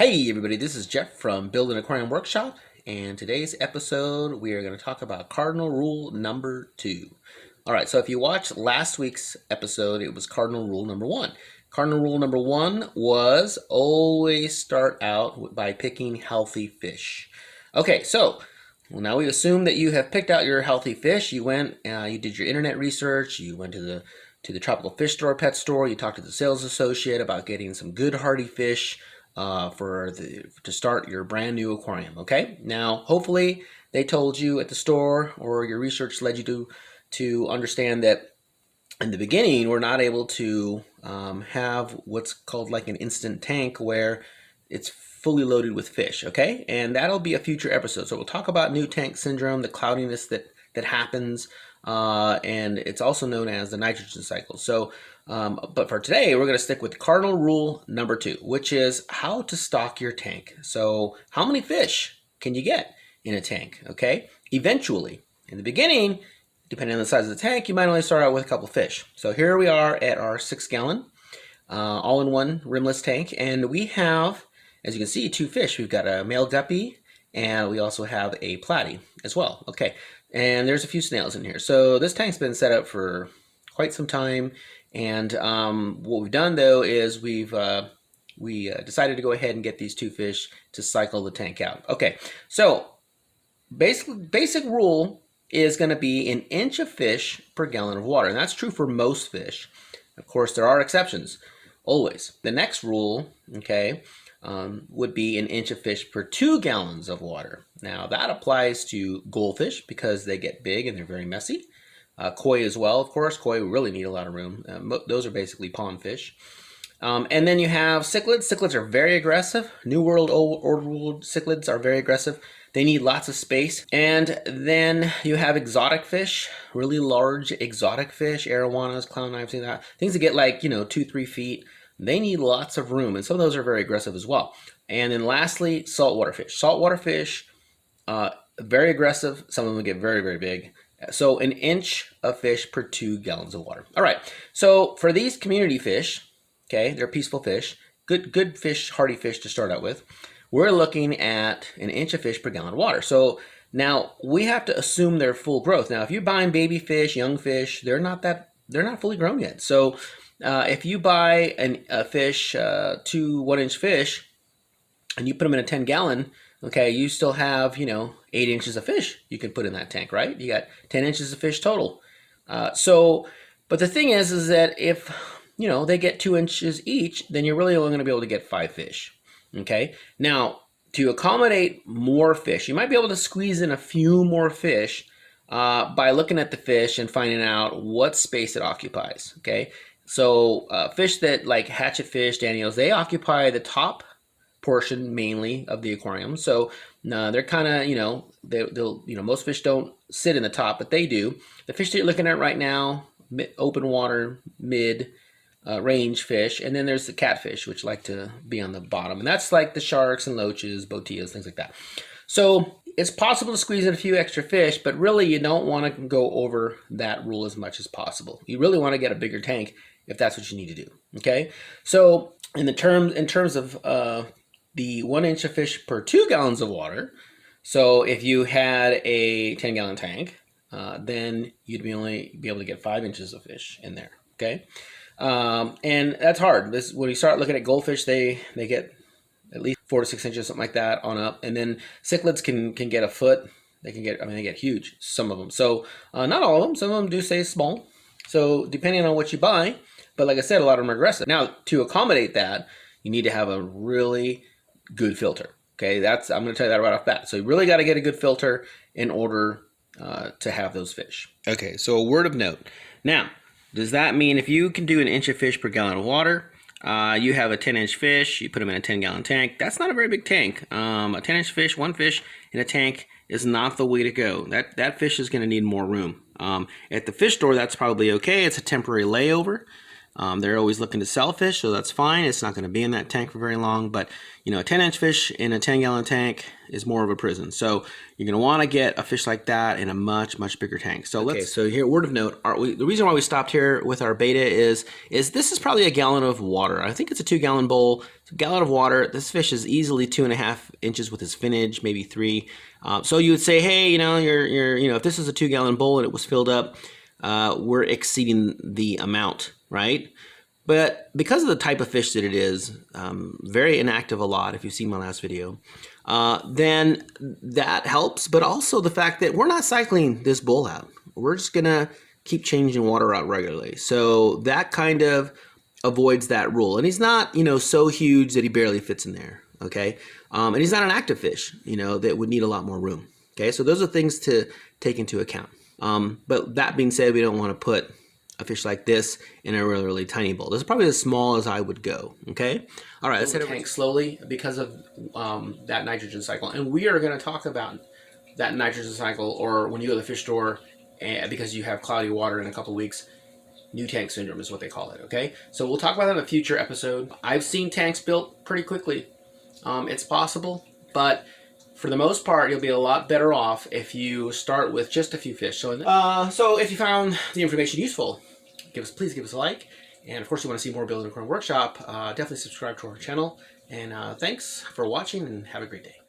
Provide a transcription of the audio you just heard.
Hey everybody, this is Jeff from Build an Aquarium Workshop, and today's episode we are going to talk about cardinal rule number 2. Alright, so if you watched last week's episode, it was cardinal rule number 1. Cardinal rule number 1 was always start out by picking healthy fish. Okay, so now we assume that you have picked out your healthy fish. You went, you did your internet research, you went to the tropical fish store, pet store, you talked to the sales associate about getting some good hardy fish to start your brand new aquarium. Okay, now hopefully they told you at the store, or your research led you to understand that in the beginning we're not able to have what's called like an instant tank where it's fully loaded with fish. Okay, and that'll be a future episode. So we'll talk about new tank syndrome, the cloudiness that happens, and it's also known as the nitrogen cycle. So but for today, we're going to stick with cardinal rule number 2, which is how to stock your tank. So how many fish can you get in a tank? Okay, eventually, in the beginning, depending on the size of the tank, you might only start out with a couple fish. So here we are at our 6-gallon all-in-one rimless tank, and we have, as you can see, 2 fish. We've got a male guppy, and we also have a platy as well. Okay, and there's a few snails in here. So this tank's been set up for quite some time. And what we've done though is we decided to go ahead and get these 2 fish to cycle the tank out. Okay, so basic rule is going to be an inch of fish per gallon of water, and that's true for most fish. Of course, there are exceptions, always. The next rule, okay, would be an inch of fish per 2 gallons of water. Now that applies to goldfish because they get big and they're very messy. Koi as well, of course. Koi really need a lot of room. Those are basically pond fish. And then you have cichlids. Cichlids are very aggressive. New World, Old World cichlids are very aggressive. They need lots of space. And then you have exotic fish, really large exotic fish, arowanas, clown knives, things that get like, 2-3 feet. They need lots of room, and some of those are very aggressive as well. And then lastly, saltwater fish. Saltwater fish, very aggressive. Some of them get very, very big. So an inch of fish per 2 gallons of water. All right, so for these community fish, okay, they're peaceful fish, good fish, hardy fish to start out with, we're looking at an inch of fish per gallon of water. So now we have to assume they're full growth. Now, if you're buying baby fish, young fish, they're not fully grown yet. So if you buy a fish, 2 1-inch fish, and you put them in a 10-gallon, okay, you still have, 8 inches of fish you can put in that tank, right? You got 10 inches of fish total. But the thing is that if, they get 2 inches each, then you're really only going to be able to get 5 fish, okay? Now, to accommodate more fish, you might be able to squeeze in a few more fish by looking at the fish and finding out what space it occupies, okay? So fish that like hatchet fish, Daniels, they occupy the top portion mainly of the aquarium. So they're kind of, they'll most fish don't sit in the top, but they do. The fish that you're looking at right now, open water, mid range fish, and then there's the catfish, which like to be on the bottom, and that's like the sharks and loaches, botillas, things like that. So it's possible to squeeze in a few extra fish, but really you don't want to go over that rule as much as possible. You really want to get a bigger tank if that's what you need to do. Okay, so in terms of the 1 inch of fish per 2 gallons of water. So if you had a 10-gallon tank, then you'd only be able to get 5 inches of fish in there. Okay, and that's hard. When you start looking at goldfish, they get at least 4 to 6 inches, something like that, on up. And then cichlids can get a foot. They get huge. Some of them. So not all of them. Some of them do stay small. So depending on what you buy, but like I said, a lot of them are aggressive. Now to accommodate that, you need to have a really good filter. Okay, I'm going to tell you that right off bat. So you really got to get a good filter in order to have those fish. Okay, so a word of note. Now, does that mean if you can do an inch of fish per gallon of water, you have a 10-inch fish, you put them in a 10-gallon tank? That's not a very big tank. A 10-inch fish, 1 fish in a tank is not the way to go. That fish is going to need more room. At the fish store, that's probably okay. It's a temporary layover. They're always looking to sell fish, so that's fine. It's not going to be in that tank for very long, but you know, a 10-inch fish in a 10-gallon tank is more of a prison. So you're going to want to get a fish like that in a much bigger tank. So so here, word of note, the reason why we stopped here with our beta is this is probably a gallon of water. I think it's a 2-gallon bowl. It's a gallon of water. This fish is easily 2.5 inches with his finnage, maybe 3. So you would say, hey, you know, if this is a 2-gallon bowl and it was filled up, we're exceeding the amount, right? But because of the type of fish that it is, very inactive a lot, if you've seen my last video, then that helps. But also the fact that we're not cycling this bowl out. We're just going to keep changing water out regularly. So that kind of avoids that rule. And he's not, you know, so huge that he barely fits in there, okay? And he's not an active fish, you know, that would need a lot more room, okay? So those are things to take into account. But that being said, we don't want to put a fish like this in a really tiny bowl. This is probably as small as I would go, okay? All right, let's hit the tank slowly because of that nitrogen cycle. And we are going to talk about that nitrogen cycle, or when you go to the fish store, and because you have cloudy water in a couple of weeks, new tank syndrome is what they call it, okay? So we'll talk about that in a future episode. I've seen tanks built pretty quickly. It's possible, but for the most part, you'll be a lot better off if you start with just a few fish. So if you found the information useful, please give us a like. And of course, if you want to see more Building Aquarium Workshop, definitely subscribe to our channel. And thanks for watching, and have a great day.